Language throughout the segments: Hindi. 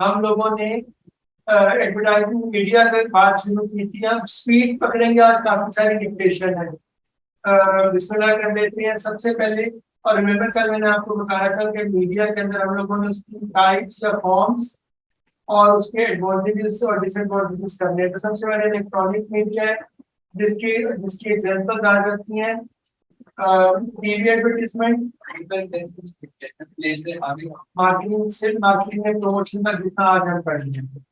हम लोगों ने एडवर्टाइजिंग मीडिया पे बात शुरू की थी। अब स्पीड पकड़ेंगे, आज काफी सारी डिक्टेशन है। बिस्मिल्लाह कर लेते हैं सबसे पहले। और रिमेम्बर कल मैंने आपको बताया था कि मीडिया के अंदर हम लोगों ने उसकी टाइप्स या फॉर्म्स और उसके एडवांटेजेस और डिसएडवांटेजेस करने हैं। तो सबसे पहले इलेक्ट्रॉनिक मीडिया है, जिसकी जिसकी एग्जांपल आ जाती हैं टीवी एडवर्टीजमेंट, मार्केटिंग से मार्केटिंग में प्रमोशन का जितना आज हम पढ़ रहे हैं।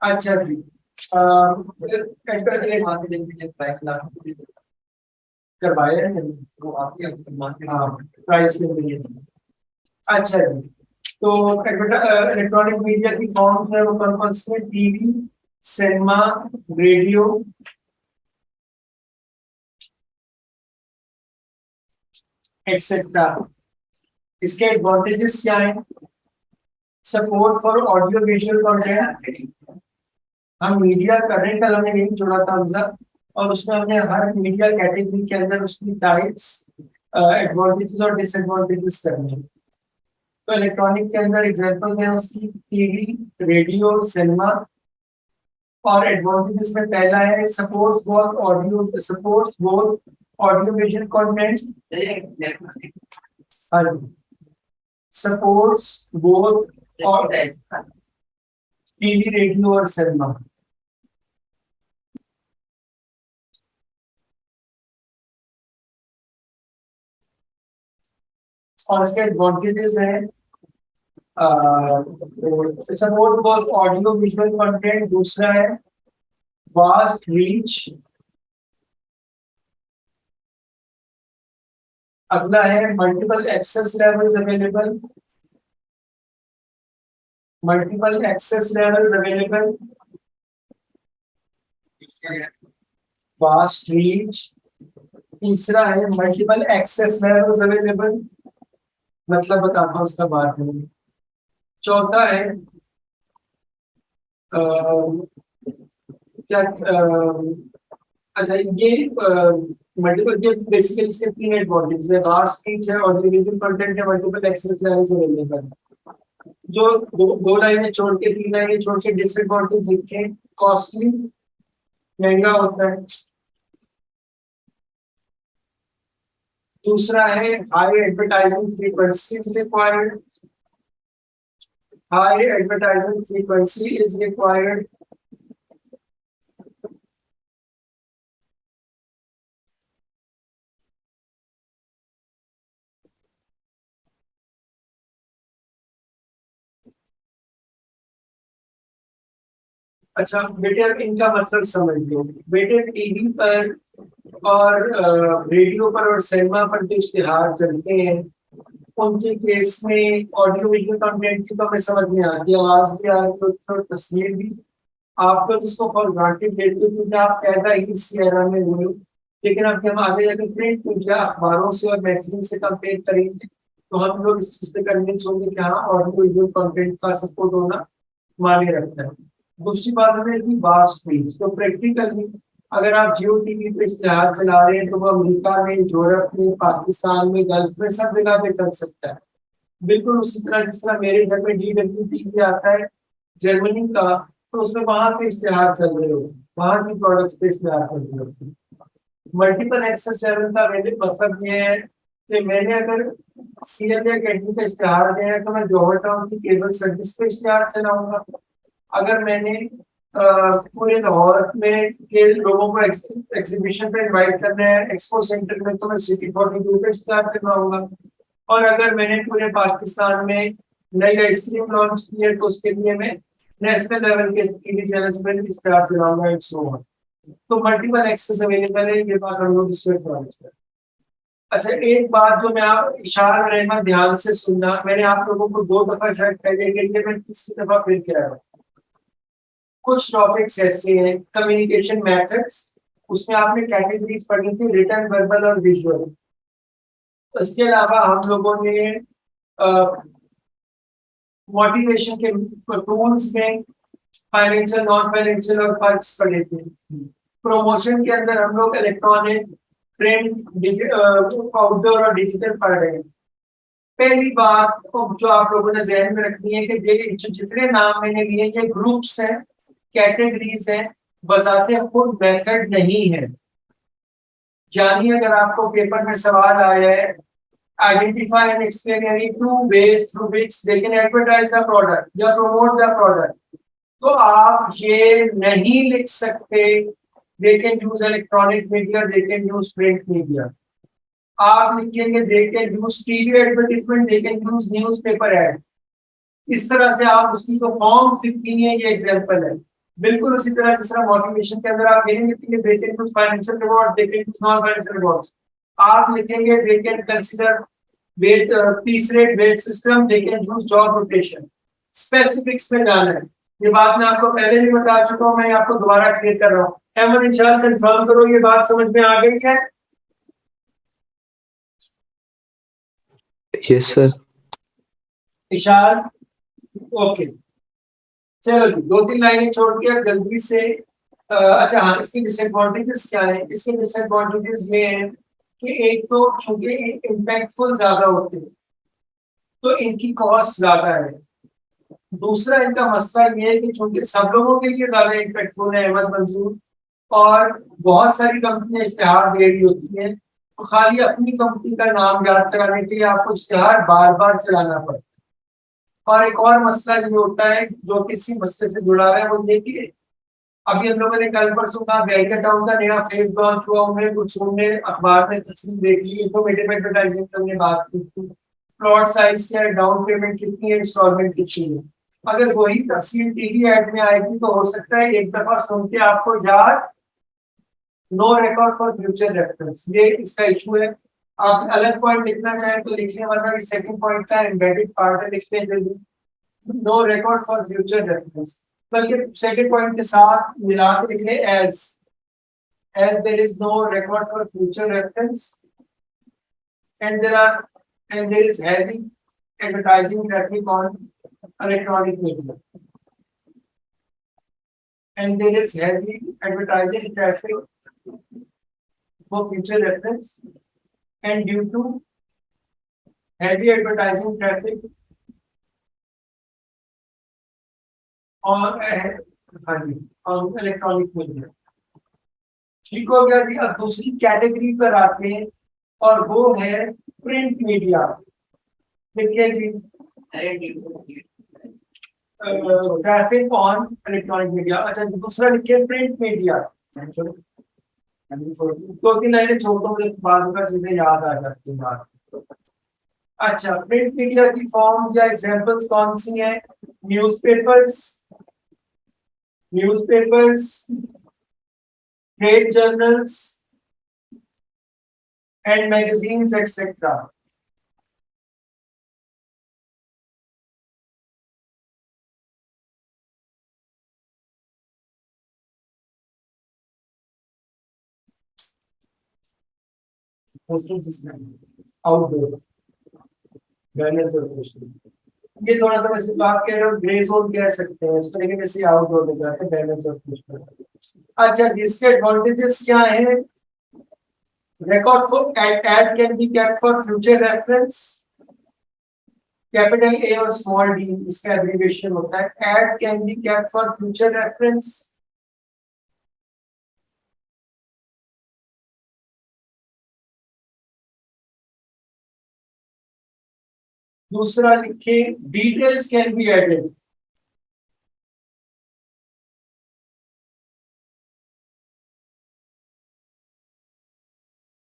अच्छा जी, करवाए हैं वो आपके प्राइस के लिए। अच्छा जी, तो इलेक्ट्रॉनिक मीडिया की फॉर्म है वो कौन कौन से? TV, cinema, radio, etcetera. इसके एडवांटेजेस क्या है? Support for audio visual content. हम मीडिया कर रहे हैं, कल हमने यही जोड़ा था मतलब, और उसमें हमने हर मीडिया कैटेगरी के अंदर उसकी टाइप्स, एडवांटेजेस और डिसएडवांटेजेस करने हैं। तो इलेक्ट्रॉनिक के अंदर एग्जांपल्स हैं उसकी टीवी, रेडियो, सिनेमा। और एडवांटेजेस में पहला है supports both audio visual content, supports both और टीवी, रेडियो और सिनेमा। और इसके एडवांटेजेस हैं support both audio visual content, दूसरा है वास्ट रीच, अगला है multiple access levels available, vast reach. तीसरा है मल्टीपल एक्सेस लेवल्स अवेलेबल, मतलब बताता हूँ उसका बात में। चौथा है क्या अच्छा ये मल्टीपल, ये बेसिकली इसके तीन एडवांटेज है, वास्ट रीच है, ऑडियो कंटेंट है, मल्टीपल एक्सेस लेवल्स अवेलेबल। जो दो लाइनें छोड़ के, तीन लाइनें छोड़ के डिसएडवांटेज लिखे। कॉस्टली, महंगा होता है। दूसरा है high advertising frequency is required, high advertising frequency is required. अच्छा बेटे, अब इनका मतलब समझ लो बेटे। टीवी पर और रेडियो पर और सिनेमा पर जो इश्तिहार चलते हैं, उनके केस में ऑडियो वीडियो कंटेंट की तो हमें समझ में आती है, आवाज भी आ रही है और तस्वीर भी। आप तो जिसको फॉर ग्रांटेड लेते हो क्योंकि आप पैदा ही इस एरा में हुए हो। लेकिन अब जब आगे जाकर प्रिंट मीडिया अखबारों से और मैगजीन से कंपेयर करेंगे, तो हम लोग इस चीज पे कन्विंस होंगे कि हाँ, ऑडियो वीडियो कंटेंट का सपोर्ट होना मायने रखता है। दूसरी बात हमें की वास्ट रीच, तो प्रैक्टिकली अगर आप जियो टीवी पे इश्तेहार चला रहे हैं तो वो अमेरिका में, यूरोप में, पाकिस्तान में, गल्फ में, सब जगह पे चल सकता है। बिल्कुल उसी तरह जिस तरह मेरे घर में DW टीवी आता है जर्मनी का, तो उसमें वहां के इश्तेहार चल रहे हो, वहां की प्रोडक्ट्स पे इश्तेहार चल रहे हो। मल्टीपल एक्सेस लेवल का मेरे मतलब ये है कि मैंने अगर सीएल या कैटनी का इश्तेहार दिया है तो मैं जौहर टाउन की केबल सर्विस पे इश्तेहार चलाऊंगा। अगर मैंने पूरे लाहौर में के लोगों को एग्जीबिशन पे इनवाइट करना है एक्सपो सेंटर में, तो मैं सिटी 42 पे इश्तेहार चलाऊंगा। और अगर मैंने पूरे पाकिस्तान में नई आइसक्रीम लॉन्च की है तो उसके लिए मैं नेशनल लेवल के टीवी चैनल्स पर इश्तेहार चलाऊंगा, एंड सो ऑन। तो मल्टीपल एक्सेस अवेलेबल है, ये बात हम लोग इसमें प्रॉमिस करें। अच्छा एक बात जो मैं आप इशारा में रहना ध्यान से सुनना, मैंने आप लोगों को 2 दफा शायद पहले के लिए, मैं तीसरी दफा फिर कह रहा हूँ। कुछ टॉपिक्स ऐसे हैं कम्युनिकेशन मेथड्स, उसमें आपने कैटेगरीज पढ़ी थी रिटन, वर्बल और विजुअल। इसके अलावा हम लोगों ने मोटिवेशन के टूल्स में फाइनेंशियल, नॉन फाइनेंशियल और फर्क्स पढ़े थे। प्रमोशन के अंदर हम लोग इलेक्ट्रॉनिक, प्रिंट, आउटडोर और डिजिटल पढ़ रहे हैं। पहली बात तो जो आप लोगों ने ध्यान में रखनी है कि ये जितने नाम मैंने लिए ये ग्रुप्स हैं, कैटेगरीज हैं, बजाते खुद मेथड नहीं है। यानी अगर आपको पेपर में सवाल आया है, identify and explain any two ways through which they can advertise the product या प्रमोट द प्रोडक्ट, तो आप ये नहीं लिख सकते they can use electronic media, they can use print media. आप लिखेंगे they can use TV advertisement, they can use newspaper ad. इस तरह से आप उसकी जो फॉर्म्स लिखनी है ये एग्जांपल है। बिल्कुल उसी तरह जिस तरह मोटिवेशन के अंदर आप ये नहीं लिखेंगे they can use financial reward, they can use non financial rewards. आप लिखेंगे they can consider weight piece rate weight system, they can use job rotation. Specifics में जाना है। ये बात मैं आपको पहले भी बता चुका हूँ, मैं आपको दोबारा क्लियर कर रहा हूँ। अहमद इंशाल्लाह कंफर्म करो ये बात समझ में आ गई है? Yes, sir. इशार ओके। चलो जी, दो तीन लाइनें छोड़ के अब जल्दी से अच्छा हाँ, इसकी डिसएडवांटेजेस क्या है? इसके डिसएडवांटेजेस ये है कि एक तो चूंकि इम्पैक्टफुल ज्यादा होते हैं तो इनकी कॉस्ट ज्यादा है। दूसरा इनका मसला ये है कि चूंकि सब लोगों के लिए ज्यादा इम्पैक्टफुल है अहमद मंजूर, और बहुत सारी कंपनियां इश्तेहार दे रही होती हैं, तो खाली अपनी कंपनी का नाम याद कराने के लिए आपको इश्तेहार बार बार चलाना पड़ता है। और एक और मसला ये होता है जो किसी मसले से जुड़ा है, वो ये कि अभी हम लोगों ने कल परसों कहा बैंक टाउन का नया फेज लॉन्च हुआ, उन्हें कुछ हमने अखबार में तस्वीर देखी, इंफॉर्मेटिव एडवर्टाइजिंग की हमने बात की थी, प्लॉट साइज क्या है, डाउन पेमेंट कितनी है, इंस्टॉलमेंट कितनी है। अगर वही तफसील टीवी एड में आएगी तो हो सकता है एक दफा सुन के आपको याद, no record for future reference, ये इसका इशू है। आप अलग पॉइंट लिखना चाहें तो लिखने वाला सेकंड पॉइंट का एम्बेडेड पार्ट है, लिखने जल्दी, no record for future reference, बल्कि सेकंड पॉइंट के साथ मिला के लिख ले as there is no record for future reference and there is heavy advertising traffic on electronic media, and there is heavy advertising traffic for future reference, and due to heavy advertising traffic on electronic media। ठीक हो गया जी। अब दूसरी कैटेगरी पर आते हैं और वो है प्रिंट मीडिया। देखिए जी, ट्रैफिक ऑन इलेक्ट्रॉनिक मीडिया। अच्छा दूसरा लिखिए प्रिंट मीडिया। दो तीन लाइनें छोड़ो, मुझे बाजू का चीजें याद आ जाती हैं बात। अच्छा, प्रिंट मीडिया की फॉर्म्स या एग्जांपल्स कौन सी हैं? Newspapers, newspapers, trade journals and magazines etcetera. Outdoor ये थोड़ा सा वैसे तो आप कह रहे हो ग्रे जोन कह सकते हैं इसको, लेकिन वैसे आउटडोर में जाते हैं बैलेंस और। अच्छा, इसके एडवांटेजेस क्या है? record for ad can be kept for future reference, capital A और स्मॉल डी इसका एब्रिविएशन होता है। ad can be kept for future reference। दूसरा लिखे डिटेल्स कैन बी एडेड।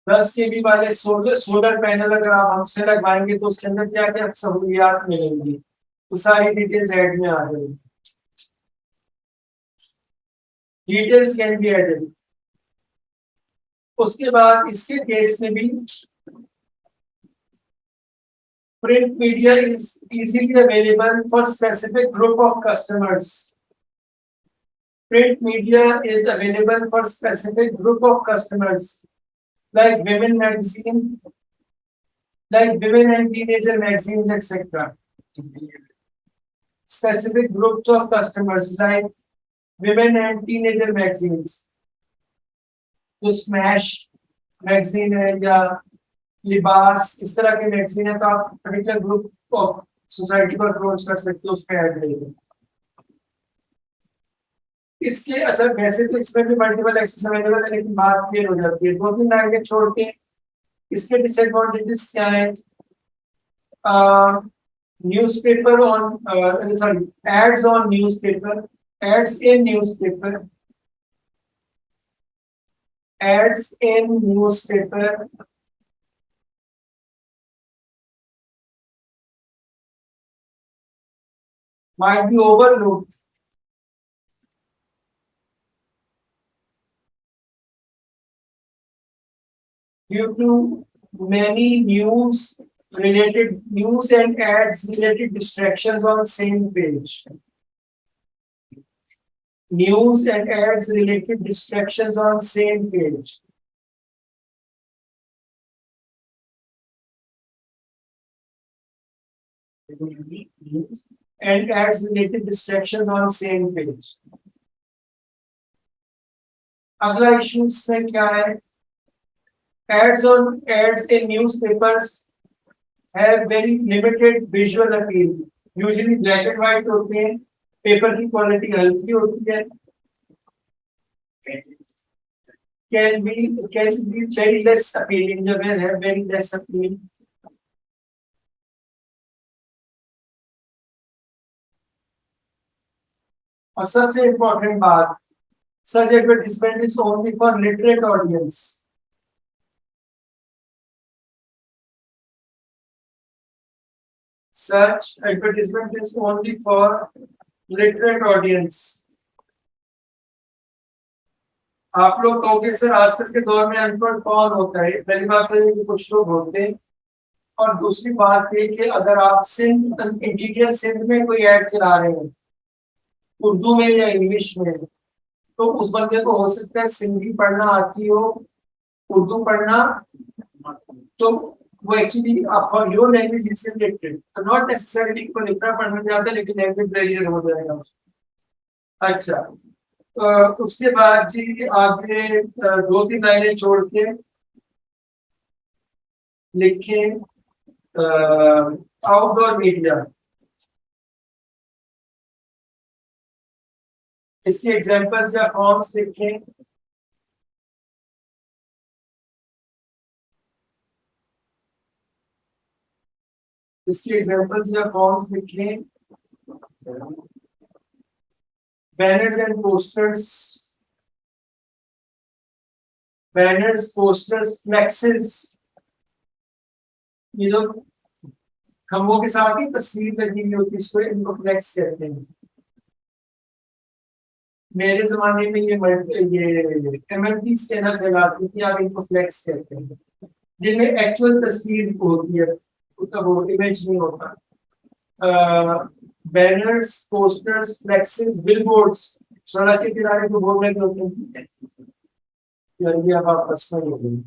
दस के बी वाले सोलर पैनल अगर आप हमसे लगवाएंगे तो उसके अंदर क्या क्या सहूलियात मिलेंगी, तो सारी डिटेल्स ऐड में आ जाएगी। Details can be added. उसके बाद इसके केस में भी print media is easily available for specific group of customers। print media is available for specific group of customers like women magazine, like women and teenager magazines etc। specific groups of customers like women and teenager magazines, जो स्मैश मैगजीन है या लिबास, इस तरह के मैगजीन है तो आप पर्टिकुलर ग्रुप ऑफ सोसाइटी को अप्रोच कर सकते हो, उसमें ऐड करेंगे। इसके अच्छा वैसे तो इसमें भी मल्टीपल एक्सेस अवेलेबल है, लेकिन बात क्लियर हो जाती है। दो तीन लाइनें छोड़ के इसके डिसएडवांटेजेस क्या है? Newspaper on sorry ads on newspaper, ads in newspaper, ads in newspaper might be overlooked due to many news and ads related distractions on same page. News and ads related distractions on same page. And ads related distractions on same page. अगला इशू इसमें क्या है? Ads in newspapers have very limited visual appeal. Usually black and white होते हैं, पेपर की क्वालिटी हल्की होती है, can be very less appealing, जब है very less appealing. और सबसे इम्पोर्टेंट बात, such advertisement is only for literate audience. Such advertisement is only for literate audience. आप लोग कहोगे सर आजकल के दौर में अनपढ़ कौन होता है? पहली बात तो ये कि कुछ लोग होते हैं, और दूसरी बात ये कि अगर आप सिंध इंटीरियर सिंध में कोई ऐड चला रहे हैं उर्दू में या इंग्लिश में, तो उस बंदे को हो सकता है सिंधी पढ़ना आती हो, उर्दू पढ़ना, तो वो actually for your language is related, तो नॉट नेसेसरीली को लिखना पढ़ना ज्यादा, लेकिन लैंग्वेज बैरियर हो जाएगा। अच्छा, उसके बाद जी आगे दो तीन लाइनें छोड़ के लिखे आउटडोर मीडिया। इसके एग्जांपल्स या फॉर्म्स लिखें। इसके एग्जांपल्स या फॉर्म्स लिखें। Banners and posters, banners, posters, flexes, ये जो खंभों के साथ ही तस्वीर लगी हुई होती है, इसको इनको फ्लेक्स कहते हैं। मेरे जमाने में ये MLP स्कैनर कहलाती थी, आप इनको फ्लेक्स कहते हैं, जिनमें एक्चुअल तस्वीर होती है, उसका वो इमेज नहीं होता। बैनर्स, पोस्टर्स, फ्लेक्सेस, बिलबोर्ड्स, सड़क के किनारे जो बोर्ड लगे होते हैं, ये अब आप पर्सनल हो गई,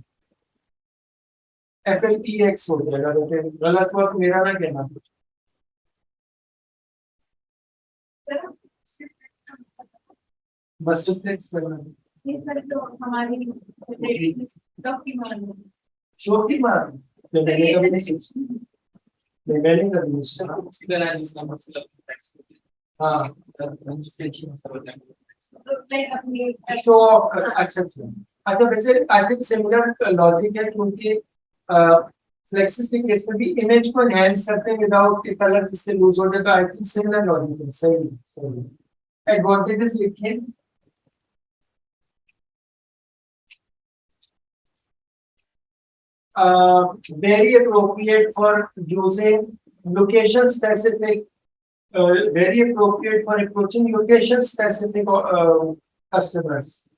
FLEX हो जाएगा, लेकिन गलत हुआ तो मेरा ना कहना। बस फ्लेक्स करना छोटी बात, मैंने कभी नहीं सोची, मैंने कभी नहीं। हाँ, तो अच्छा अच्छा अच्छा, वैसे आई थिंक सिमिलर लॉजिक है, क्योंकि फ्लेक्सिस के केस में भी इमेज को एनहांस करते हैं विदाउट कि कलर जिससे लूज हो जाए, तो आई थिंक सिमिलर लॉजिक है। सही सही। एडवांटेजेस लिखिए। Very appropriate for using location specific, very appropriate for approaching location specific customers.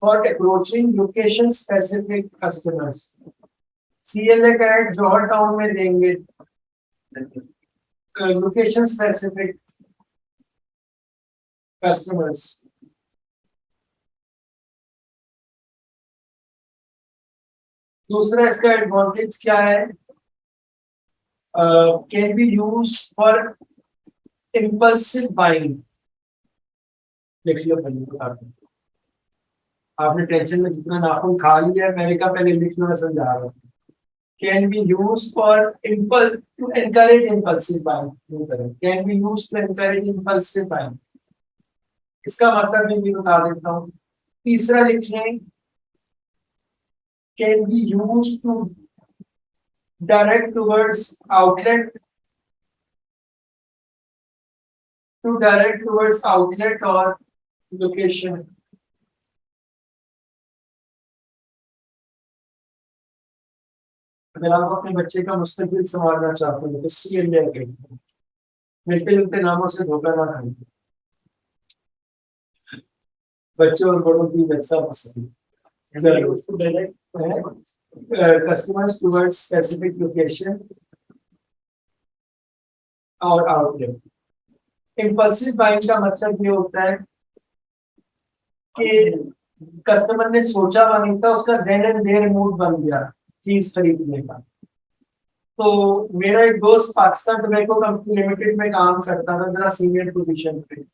For approaching location specific customers. CLA का ऐड जौहर टाउन में देंगे, location specific customers. दूसरा इसका एडवांटेज क्या है? Can be used for impulsive buying. लिख लो पहले, आपने टेंशन में जितना नाखून खा लिया, मैंने कहा पहले लिखना मैं समझा रहा हूँ। Can be use for impulse to encourage impulsive buying, can be use to encourage impulsive buying, इसका मतलब मैं भी बता देता हूँ। तीसरा लिखें, can be use to direct towards outlet, to direct towards outlet और लोकेशन। अगर आप अपने बच्चे का मुस्तकबिल संवारना चाहते हैं तो सी एंड मिलते जुलते नामों से धोखा ना खाएं। बच्चों और बड़ों की वैसा पसंद कस्टमर्स टुवर्ड्स स्पेसिफिक लोकेशन और आउटलेट। इम्पल्सिव बाइंग का मतलब ये होता है कि कस्टमर ने सोचा हुआ नहीं था, उसका देन एंड देयर मूड बन गया चीज खरीदने का। तो मेरा एक दोस्त पाकिस्तान टोबैको कंपनी लिमिटेड में काम करता था, जरा सीनियर पोजीशन पे।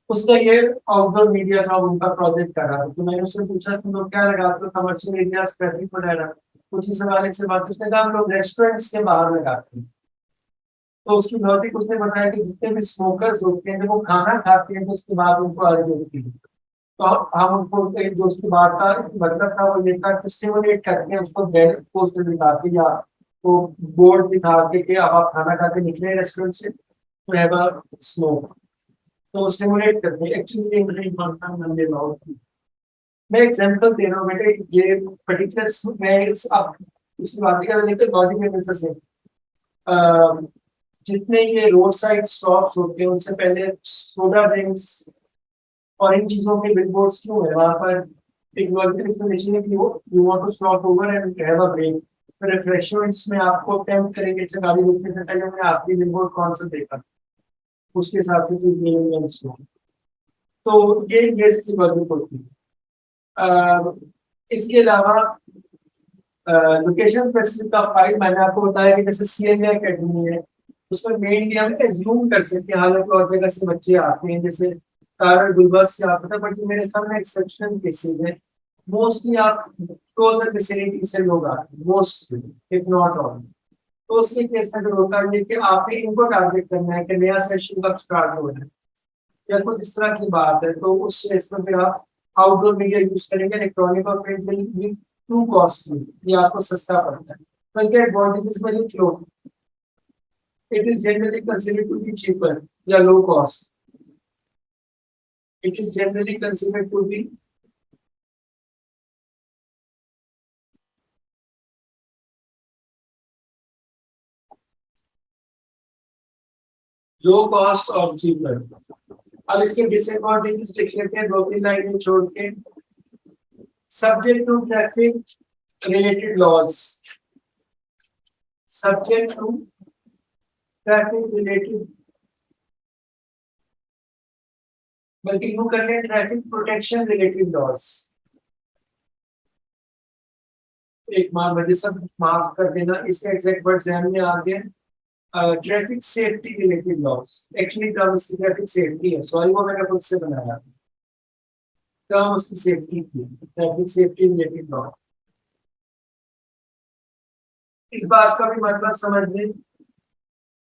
उसका ये आउटडोर मीडिया का उनका प्रोजेक्ट कर रहा था। तो मैंने उससे पूछा तुम लोग क्या लगाते हो कमर्शियल एरिया, ट्रैफिक वगैरह, कुछ इस हवाले से बात। उसने कहा हम लोग रेस्टोरेंट्स के बाहर लगाते हैं। तो उसकी लॉजिक उसने बताया कि जितने भी स्मोकर्स होते हैं जब वो खाना खाते हैं तो उसके बाद उनको अर्ज होती है, तो हम उनको एक जो उसकी बात का मतलब था वो ये था कि स्टिमुलेट करके हैं उसको पोस्टर दिखा के या तो बोर्ड दिखा के कि अब आप खाना खा के निकले रेस्टोरेंट से तो हैव अ स्मोक, तो स्टिमुलेट करते हैं। एक्चुअली ये मानता हूं मंदिर लॉ। मैं एग्जांपल दे रहा हूँ बेटे, ये पर्टिकुलर मैं आप उसकी बात कर रहे थे लॉजिक में बिजनेस है। जितने ये रोड साइड स्टॉप्स होते हैं उनसे पहले सोडा ड्रिंक्स और इन चीजों के बिलबोर्ड्स क्यों है वहां पर? एक लॉजिकल एक्सप्लेनेशन है कि वो you want to stop over and have a break. फिर रिफ्रेशमेंट्स में आपको टेम्प्ट करेंगे, अच्छा गाड़ी रुकने से पहले हमने आपकी बिलबोर्ड कौन सा देखा, उसके हिसाब से चीज लेंगे। तो ये इसकी लॉजिक होती है। इसके अलावा लोकेशन स्पेसिफिक का फाइल मैंने आपको बताया कि जैसे सीएनए अकेडमी है, उसमें मेनली हम एज्यूम कर सकते हैं, हालांकि और जगह से बच्चे आते हैं, जैसे कारल गुलबर्ग से आता था, बट मेरे सामने एक्सेप्शनल केसेस है। मोस्टली आप क्लोजर विसिनिटी से लोग आते हैं, मोस्टली इफ नॉट ऑल। तो उसके केस में जो होता है कि आपने इनको टारगेट करना है कि नया सेशन कब स्टार्ट हो रहा है या कुछ इस तरह की बात है, तो उस केस में फिर आप आउटडोर मीडिया यूज करेंगे। इलेक्ट्रॉनिक और प्रिंट विल टू कॉस्टली, ये आपको सस्ता पड़ता है। तो इनके एडवांटेजेस में लिख लो, it is generally considered to be cheaper या low cost. It is generally considered to be low cost और चीपर। अब इसके डिसएडवांटेजेस लिख लेते हैं दो तीन लाइनें छोड़ के। Subject to traffic related laws, subject to traffic related, बल्कि यूं कर लें ट्रैफिक प्रोटेक्शन रिलेटेड लॉज। एक मुझे सब माफ कर देना, इसका एग्जैक्ट वर्ड ध्यान में आ गया। Traffic safety related laws, actually term उसकी ट्रैफिक सेफ्टी है, सॉरी वो मैंने खुद से बनाया, टर्म उसकी सेफ्टी थी, ट्रैफिक सेफ्टी रिलेटेड लॉज। इस बात का भी मतलब समझ लें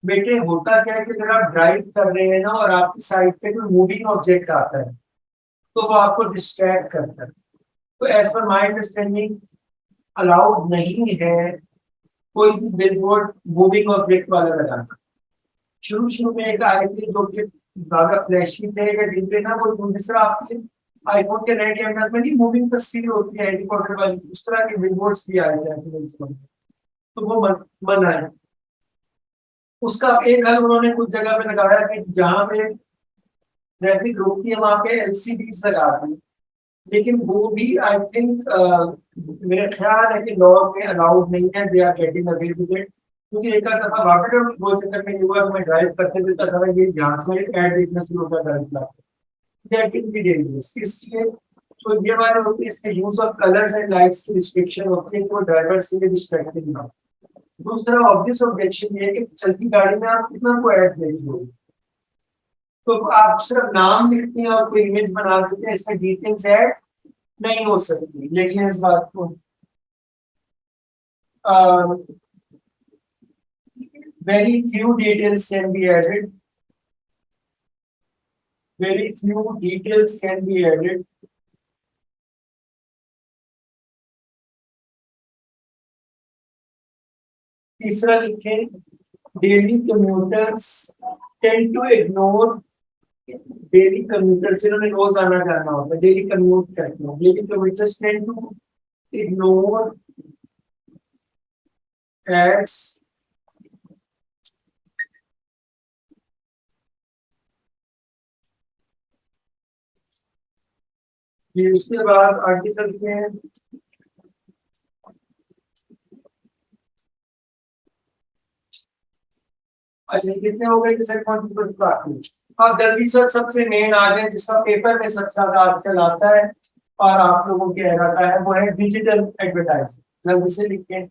बेटे, होता क्या है कि अगर आप ड्राइव कर रहे हैं ना और आपकी साइड पे कोई मूविंग ऑब्जेक्ट आता है तो वो आपको डिस्ट्रैक्ट करता है। तो as per my understanding allowed नहीं है कोई भी बिलबोर्ड मूविंग ऑब्जेक्ट वाला लगाना। शुरू शुरू में एक आए थे जो कि ज्यादा फ्लैशी थे या डिब्बे ना, वो जिस तरह आपके आईफोन के नए कैमरास में नहीं मूविंग तस्वीर होती है हेलीकॉप्टर वाली, उस तरह के बिलबोर्ड्स भी आए थे। तो वो मन आए। उसका एक हल उन्होंने कुछ जगह पे लगाया कि जहाँ पे ट्रैफिक रोकती है वहां पे एलसीडीज लगा दी, लेकिन वो भी आई थिंक मेरा ख्याल है कि लॉ में अलाउड नहीं है, they are getting away with it. क्योंकि एक आध दफा वापस वो चक्कर में हुआ तो मैं ड्राइव करते हुए था ये ध्यान से ऐड देखना शुरू होता drive, that can be dangerous. इसलिए तो ये वाले होती है, इसके use of colours and lights की रिस्ट्रिक्शन होती है तो ड्राइवर्स के लिए डिस्ट्रैक्टिंग ना। दूसरा ऑब्वियस ऑब्जेक्शन ये है कि चलती गाड़ी में आप कितना को ऐड देख लो, तो आप सिर्फ नाम लिखते हैं और कोई इमेज बना देते हैं, इसमें डिटेल्स ऐड नहीं हो सकती, लेकिन इस बात को very few details can be added. Very few details can be added. तीसरा लिखें, daily commuters tend to ignore, daily commuters जिन्होंने रोज आना जाना होता है डेली कम्यूट करते हैं, daily commuters tend to ignore ads, फिर उसके बाद आगे चलते हैं। अच्छा कितने हो गए डिसएडवांटेज बाकी। अब जल्दी से सबसे मेन आ गए जिसका पेपर में सबसे ज्यादा आजकल आता है और आप लोगों के रहता है, वो है डिजिटल एडवर्टाइजिंग। जल्दी से लिखें,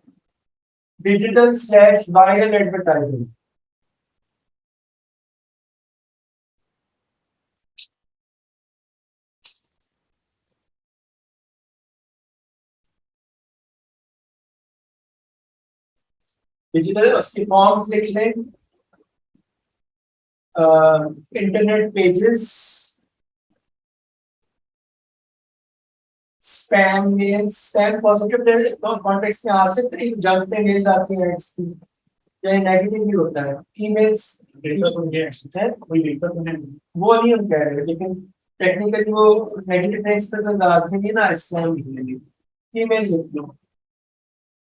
digital slash viral advertising. Digital उसकी फॉर्म्स लिख लें, internet pages, spam mail, spam positive context में आ सकते हैं, जंक पे मिल जाती है एड्स की, या नेगेटिव भी होता है, ईमेल्स है कोई दिक्कत नहीं, वो नहीं हम कह रहे, लेकिन टेक्निकली वो नेगेटिव है, इस पर तो लाजमी नहीं ना स्पैम लिखेंगे, ईमेल लिख लो,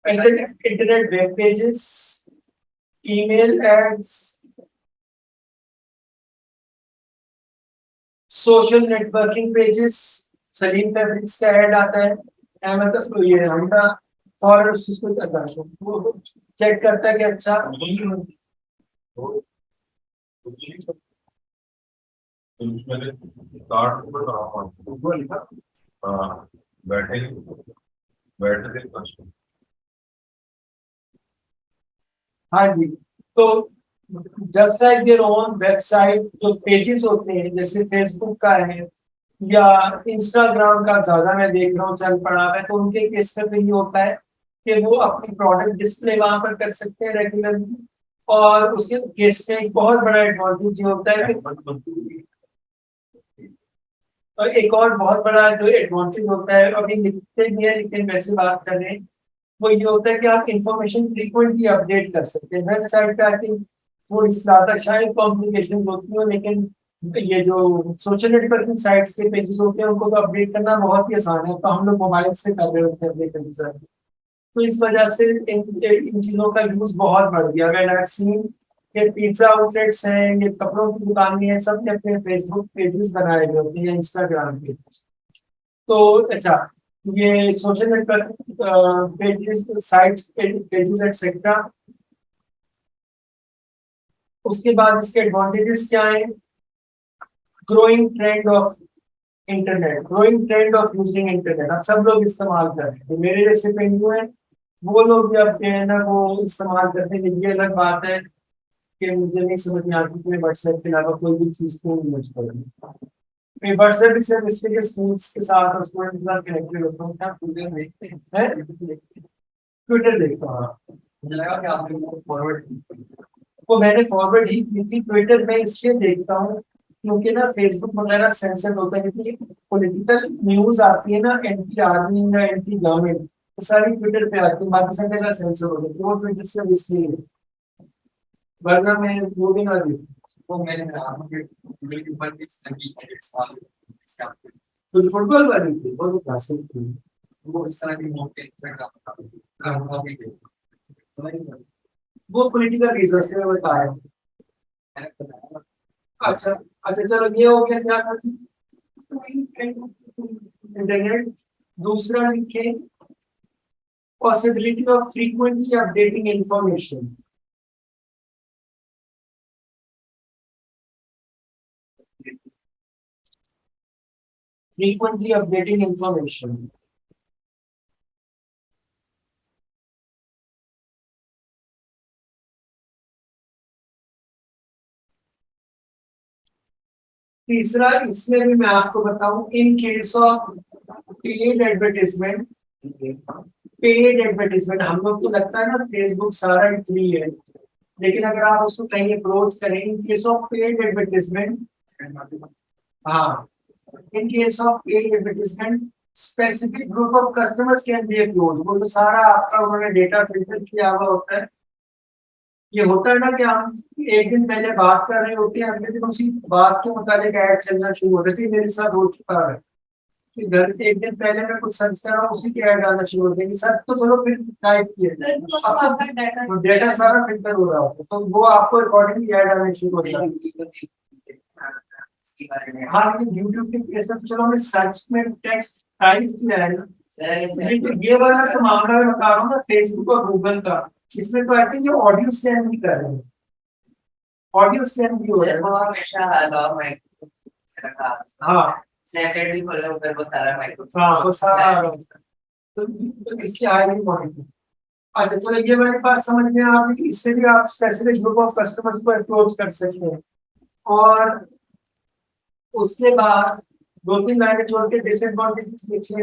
internet web pages, email ads, social networking pages, Salim fabrics का ऐड आता है, मतलब तो ये हमरा और उसको करता है वो चेक करता है कि अच्छा मैंने स्टार्ट पर ऊपर लिखा बैठे बैठे थे कस्टमर। हाँ जी। तो just like their own website जो पेजेस होते हैं जैसे फेसबुक का है या इंस्टाग्राम का ज्यादा मैं देख रहा हूँ चल पड़ा है, तो उनके केस में तो ये होता है कि वो अपनी प्रोडक्ट डिस्प्ले वहां पर कर सकते हैं रेगुलरली, और उसके केस में एक बहुत बड़ा एडवांटेज ये होता है कि, और एक और बहुत बड़ा जो एडवांटेज होता है अभी लिखते भी है लेकिन वैसे बात कर रहे हैं, वो ये होता है कि आप इंफॉर्मेशन फ्रीक्वेंटली अपडेट कर सकते हैं वेबसाइट पे आके, थोड़ी सी ज्यादा शायद कॉम्प्लिकेशन होती हो, लेकिन ये जो सोशल नेटवर्किंग साइट्स के पेजेस होते हैं उनको तो अपडेट करना बहुत ही आसान है, तो हम लोग मोबाइल से कर रहे होते हैं अपने पेजेस, तो इस वजह से इन चीजों का यूज बहुत बढ़ गया। अगर आप सीन ये पिज्जा आउटलेट्स हैं, ये कपड़ों की दुकानें हैं, सब ने अपने फेसबुक पेजेस बनाए हुए होते हैं, इंस्टाग्राम पे, तो अच्छा ये social network pages sites pages etcetera. उसके बाद इसके एडवांटेजेस क्या है, growing trend of internet, growing trend of using internet, अब सब लोग इस्तेमाल कर रहे हैं, तो मेरे जैसे पेंडू है वो लोग भी अब जो है ना वो इस्तेमाल करते हैं, ये अलग बात है कि मुझे नहीं समझ में आती कि मैं व्हाट्सएप के अलावा कोई भी चीज क्यों यूज करूँ। मैं व्हाट्सएप भी सिर्फ इसलिए कि स्कूल्स के साथ और स्टूडेंट के साथ कनेक्टेड होता हूँ, क्या ट्विटर देखते हैं, ट्विटर देखता हूँ, हाँ। मुझे लगा कि आपने वो फॉरवर्ड, वो मैंने फॉरवर्ड ही की थी, ट्विटर में इसलिए देखता हूँ क्योंकि ना फेसबुक वगैरह सेंसर होता है, क्योंकि पॉलिटिकल न्यूज आती है ना एंटी आर्मी या एंटी गवर्नमेंट, तो सारी ट्विटर पे आती है, बाकी सब जगह सेंसर होता है, तो वो ट्विटर से इसलिए है। वरना मैं वो भी ना देखती, वो मैंने मेरे ऊपर भी संगीत एडिट्स वाले तो फुटबॉल वाली थी वो तो क्लासिक थी, वो इस तरह की मोटे वो पॉलिटिकल रीजन से बताया। अच्छा, अच्छा चलो ये हो गया क्या था जी, इंटरनेट। दूसरा लिखे, possibility of frequently updating information, frequently updating information। तीसरा इसमें भी मैं आपको बताऊं, in case of paid advertisement, paid advertisement हम लोग को लगता है ना फेसबुक सारा फ्री है, लेकिन अगर आप उसको कहीं अप्रोच करें in case of paid advertisement, हाँ, in case of paid advertisement specific group of customers can be approached। वो तो सारा आपका उन्होंने डेटा फिल्टर किया हुआ होता है। ये होता है ना कि हम एक दिन पहले बात कर रहे होते हैं, अगले दिन उसी बात के मुताबिक ऐड चलना शुरू हो जाती है। मेरे साथ हो चुका है कि घर एक दिन पहले मैं कुछ सर्च कर रहा हूँ, उसी की ऐड आना शुरू हो जाएगी। सर्च तो चलो फिर टाइप किए, अब डेटा सारा फिल्टर हो रहा होता है, तो वो आपको अकॉर्डिंगली ऐड आने शुरू हो जाती है। हाँ, लेकिन यूट्यूब के केस में चलो मैं सर्च में टेक्स्ट टाइप किया है ना, लेकिन ये वाला तो मामला मैं बता रहा हूँ ना फेसबुक और गूगल का, इसमें तो आई थिंक ये ऑडियो स्कैन भी कर रहे हैं, ऑडियो स्कैन भी हो रहा है। हाँ हाँ, वो सारा तो इसकी हाईलाइट पॉइंट। अच्छा चलो ये मेरे पास समझ में आ गई कि इससे भी आप स्पेसिफिक ग्रुप ऑफ कस्टमर्स को अप्रोच कर सकते हैं। और उसके बाद दो तीन लाइनें छोड़ के डिसएडवांटेजेस लिखिए।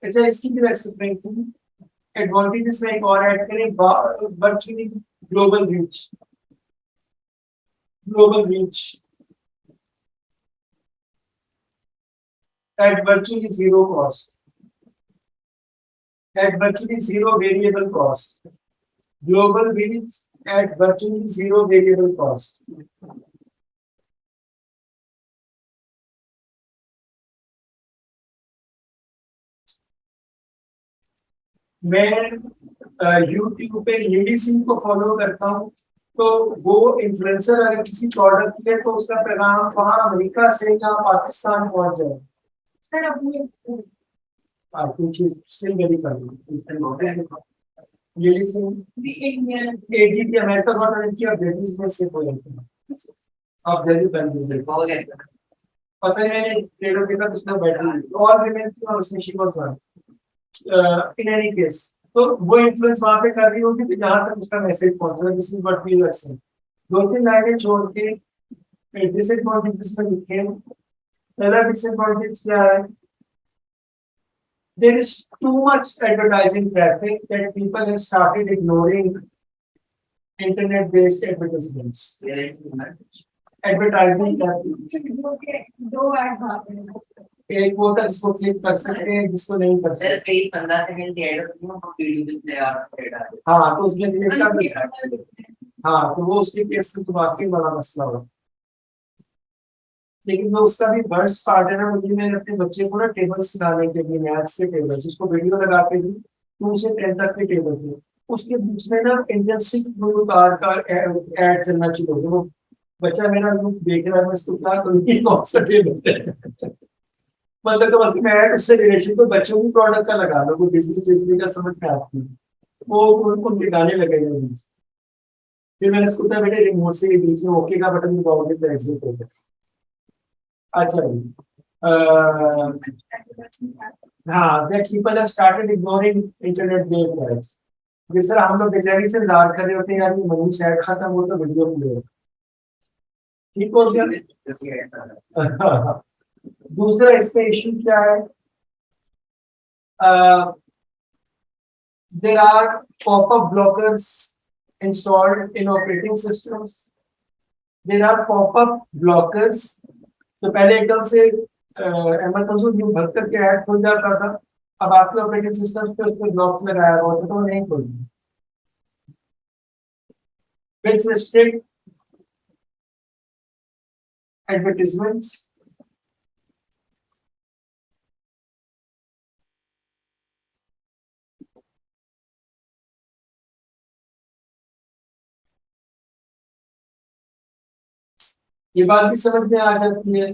अच्छा इसकी भी रेसिपी थी, एडवांटेजेस में एक और ऐड करें, virtually global reach, global reach at virtually zero cost, at virtually zero variable cost, global reach at virtually zero variable cost. मैं यूट्यूब पे लेडी सिंह को फॉलो करता हूँ, तो वो इन्फ्लुएंसर अगर किसी प्रोडक्ट की है तो उसका पैगाम वहाँ अमेरिका से या पाकिस्तान पहुंच जाए। सर अपनी कुछ still very funny lady Singh एजी की अमेरिका गवर्नमेंट की और ब्रिटिश में से कोई आप वेरी फनी पता है। मैंने ट्रेलर देखा तो उसमें बैठी और विमेन थी और उसमें she was one in any case. तो वो इन्फ्लुएंस वहां पे कर रही होगी कि जहां तक उसका मैसेज पहुंचे। This is what we are saying. दो तीन लाइनें छोड़ के डिसएडवांटेजेस में लिखे। पहला डिसएडवांटेज क्या है? There is too much advertising traffic that people have started ignoring internet-based advertisements. Advertising traffic दो ऐड आते हैं, एक वो था जिसको क्लिक कर सकते हैं, जिसको नहीं कर सकते। कई 15 सेकंड की ऐड होती है वो वीडियो दिखते हैं और हाँ तो उसमें क्लिक कर, हाँ तो वो उसके केस में तो वाकई बड़ा मसला हो। लेकिन वो उसका भी वर्स्ट पार्ट है ना, मुझे मैंने अपने बच्चे को ना टेबल सिखाने के लिए मैथ्स के टेबल जिसको वीडियो लगा के दी 2 से 10 तक के टेबल थे, उसके बीच में ना इंजन सिक ब्लू कार का ऐड चलना शुरू हो गया। वो बच्चा मेरा देख रहा है, मैं उसको कहा तो ये कौन सा टेबल है मतलब तो बस मैं उससे रिलेशन तो बच्चों की प्रोडक्ट का लगा लो, कोई बिजली का समझ में आती है वो उनको दिखाने लगेगा। फिर मैंने उसको कहा बेटे रिमोट से बीच में ओके का बटन दबाओगे तो एग्जिट हो गया। अच्छा हाँ, that people have started ignoring internet based ads। जिस तरह हम लोग बेचारी से इंतजार कर रहे होते हैं यार ये मनी ऐड खत्म हो तो वीडियो प्ले ठीक हो गया। दूसरा इसका इश्यू क्या है? There are pop-up blockers installed in operating systems. There are pop-up blockers। तो पहले एकदम से अमेज़न यूं भर करके ऐड खुल जाता था, अब आपके ऑपरेटिंग सिस्टम पे उसको ब्लॉक लगाया हुआ तो नहीं खुलती। Which restrict advertisements। ये बात भी समझ में आ जाती है।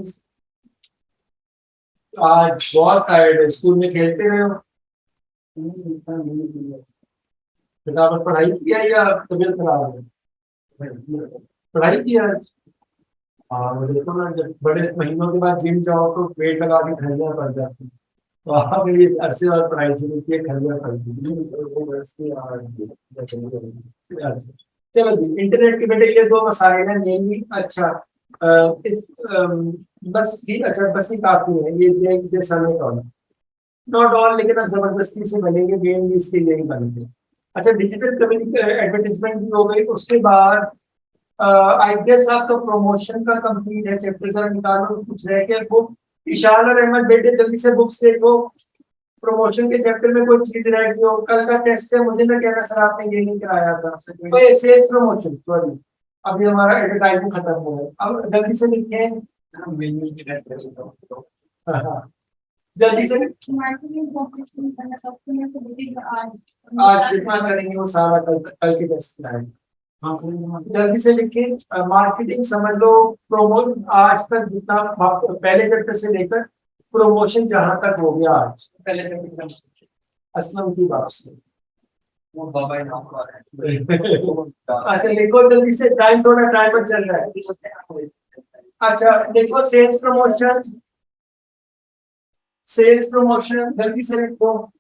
आज बहुत टायर्ड है, स्कूल में खेलते रहे हो, फटाफट पढ़ाई किया या तबीयत खराब है? पढ़ाई किया। हाँ देखो ना, जब बड़े महीनों के बाद जिम जाओ तो वेट लगा के खरीदना पड़ जाती है, तो आप ये अरसे बाद पढ़ाई शुरू की खरीदना पड़ती है। अच्छा चलो जी, इंटरनेट के बेटे ये दो मसाइल हैं मेनली। अच्छा इस बस ठीक, अच्छा बस ही काफी है ये समय का। नॉट ऑल, लेकिन अब जबरदस्ती से बनेंगे, गेम भी इसके लिए ही बनेंगे। अच्छा, डिजिटल एडवर्टीजमेंट भी हो गई। उसके बाद आई गेस आपका प्रमोशन का कंप्लीट है चैप्टर, जरा निकालो कुछ रह गया बुक। इशान और अहमद बेटे जल्दी से बुक्स देखो, प्रमोशन के चैप्टर में कोई चीज रह गई हो। कल का टेस्ट है, मुझे ना कहना सर आपने ये नहीं कराया था, तो ये सेल्स प्रमोशन सॉरी, अभी हमारा एडवर्टाइजिंग खत्म हो गया। अब जल्दी से लिखे। हाँ हाँ, जल्दी से। आज जितना करेंगे वो सारा कल कल के टेस्ट में आएगा। हाँ, जल्दी से लिखिए। मार्केटिंग समझ लो, प्रोमो आज तक जितना पहले चैप्टर से लेकर प्रमोशन जहां तक हो गया आज, पहले चैप्टर असलम की बात से वो बाबा नाम का है। अच्छा देखो जल्दी से, टाइम थोड़ा टाइमर चल रहा है। अच्छा देखो, सेल्स प्रमोशन जल्दी से लिखो।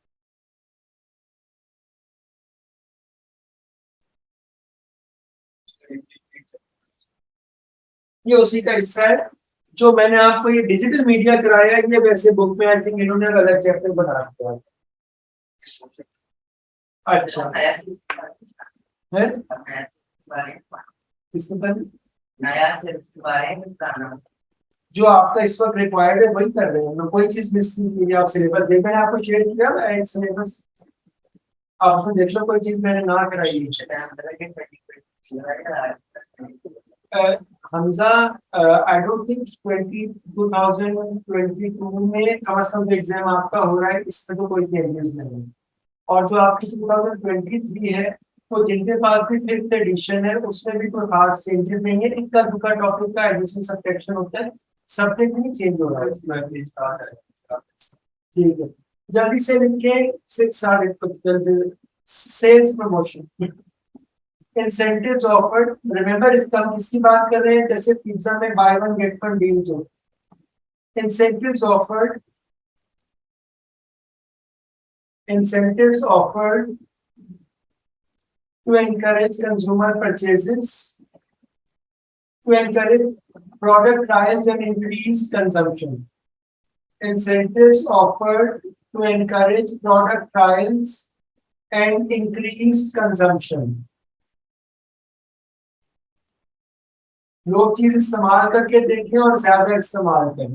ये उसी का हिस्सा है जो मैंने आपको ये डिजिटल मीडिया कराया है। ये वैसे बुक में आई थिंक इन्होंने अलग चैप्टर बना दिया है। अच्छा है, इसके बारे नया से इसके बारे में बताना, जो आपका इस वक्त रिक्वायर्ड है वही कर रहे हैं। मैं कोई चीज मिस नहीं की है। आप सिलेबस देख मैंने आपको शेयर किया ना एक सिलेबस, आप उसमें देख लो कोई चीज मैंने ना कराई है। हमजा, आई डोंट थिंक 2022 में कम से कम एग्जाम आपका हो रहा है, इसमें तो कोई चेंजेस नहीं है। और जो आपकी 2023 है, तो जिनके पास भी फिफ्थ एडिशन है उसमें भी कोई खास चेंजेस नहीं है। इक्का दुक्का टॉपिक का एडिशन सब्ट्रैक्शन होता है, सब्जेक्ट नहीं चेंज हो रहा है। ठीक है, जल्दी से लिखे। सिक्स साढ़े sales promotion, incentives offered. Remember इसका हम किसकी बात कर रहे हैं, जैसे पिज्जा में bye one get one deal जो incentives offered incentives offered to encourage consumer purchases, to encourage product trials and increase consumption. Incentives offered to encourage product trials and increased consumption. लोग चीज इस्तेमाल करके देखें और ज्यादा इस्तेमाल करें।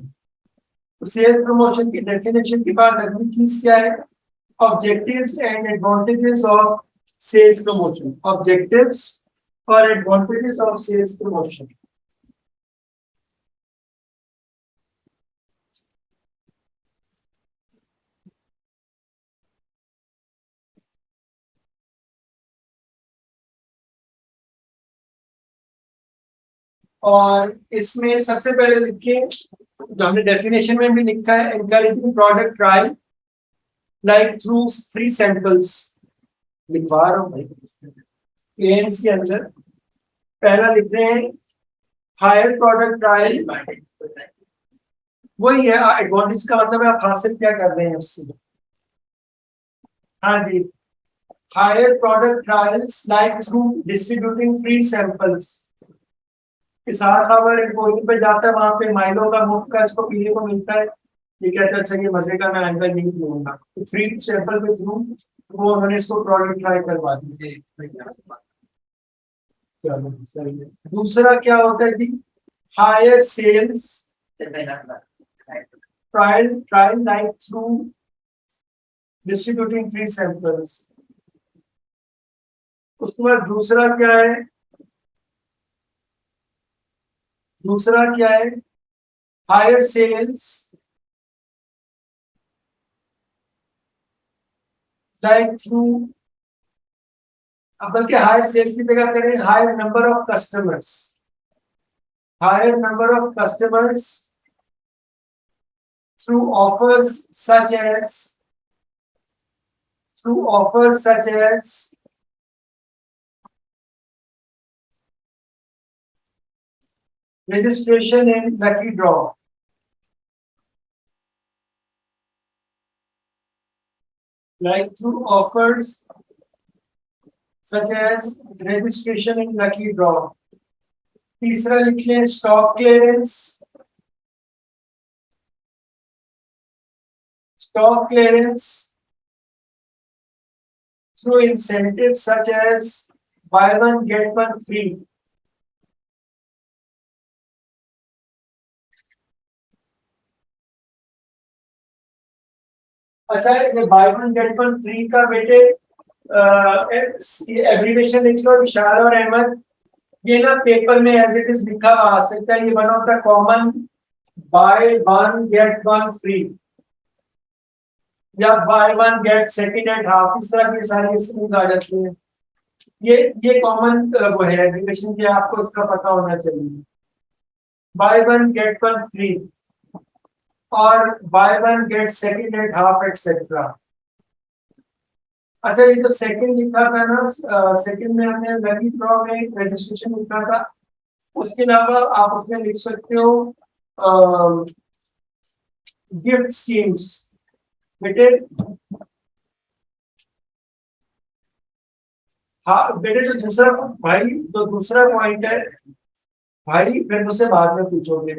तो सेल्स प्रमोशन की डेफिनेशन के बाद अगली चीज क्या है, objectives and advantages of sales promotion. Objectives or advantages of sales promotion. और इसमें सबसे पहले लिखिए, जो हमने डेफिनेशन में भी लिखा है, encouraging product trial like through free samples। लिखवा रहा हूँ भाई एम्स के अंदर। पहला लिख रहे हैं हायर प्रोडक्ट ट्रायल, वही है एडवांटेज का मतलब है आप हासिल क्या कर रहे हैं उससे। हाँ जी, higher product trials like through distributing free samples. किसान खबर इंपोर्टिंग पे जाता है, वहां पे माइलो का मुफ्त का इसको पीने को मिलता है। ये कहता है अच्छा ये मजे का, मैं आइंदा नहीं पीऊंगा। तो फ्री सैंपल के थ्रू वो उन्होंने इसको प्रोडक्ट ट्राई करवा दी। चलो सही है। दूसरा क्या होता है जी, higher sales trial trial like through distributing free samples. उसके बाद दूसरा क्या है, दूसरा क्या है, हायर सेल्स लाइक थ्रू, अब बल्कि हायर सेल्स की जगह करें higher number of customers, higher number of customers through offers such as through offers such as registration in lucky draw, like through offers such as registration in lucky draw। तीसरा लिख लें stock clearance, stock clearance through incentives such as buy one get one free. अच्छा, ये bye one get one free का बेटे एब्रीविएशन लिख लो, विशाल और अहमद। ये ना पेपर में एज इट इज लिखा हुआ आ सकता है, ये one of the common buy one get one free या buy one get second at half, इस तरह की सारी स्कीम आ जाती है। ये कॉमन वो है एजुकेशन की, आपको इसका पता होना चाहिए। Buy one get one free और buy one get second at half etcetera. अच्छा, ये तो सेकंड लिखा था ना, सेकंड में हमने लकी ड्रॉ में रजिस्ट्रेशन लिखा था। उसके अलावा आप उसमें लिख सकते हो गिफ्ट स्कीम्स बेटे। हाँ बेटे, जो दूसरा भाई, जो दूसरा पॉइंट है भाई, फिर मुझसे बाद में पूछोगे।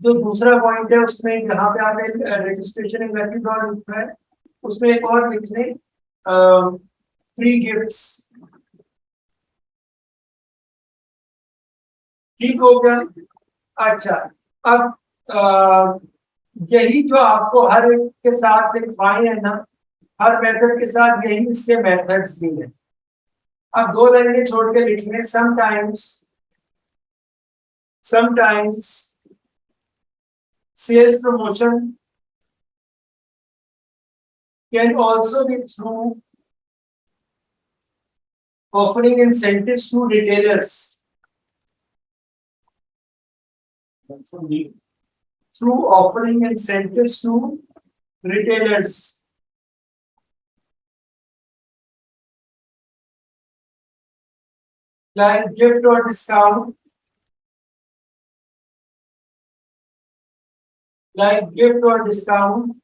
जो दूसरा पॉइंट है उसमें जहाँ पे आपने रजिस्ट्रेशन इन लकी ड्रॉ लिखा है, उसमें एक और लिख लें फ्री गिफ्ट्स। ठीक हो गया। अच्छा, अब यही जो आपको हर एक के साथ लिखवाए हैं ना, हर मेथड के साथ यही इसके मेथड्स भी हैं। अब दो लाइनें छोड़ के लिख लें, sometimes sales promotion can also be through offering incentives to retailers. Through offering incentives to retailers. Like gift or discount. Like gift or discount.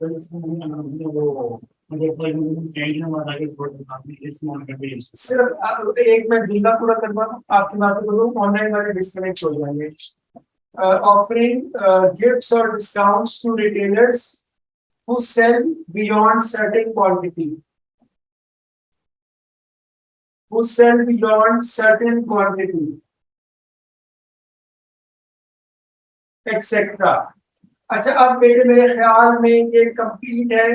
सिर्फ एक मैं दूंगा पूरा करवा, आपकी बात करूँ ऑनलाइन वाले डिस्कनेक्ट हो जाएंगे। Offering gifts or discounts to retailers who sell beyond certain quantity. Who sell beyond certain quantity, etc. अच्छा, अब मेरे ख्याल में ये कंप्लीट है।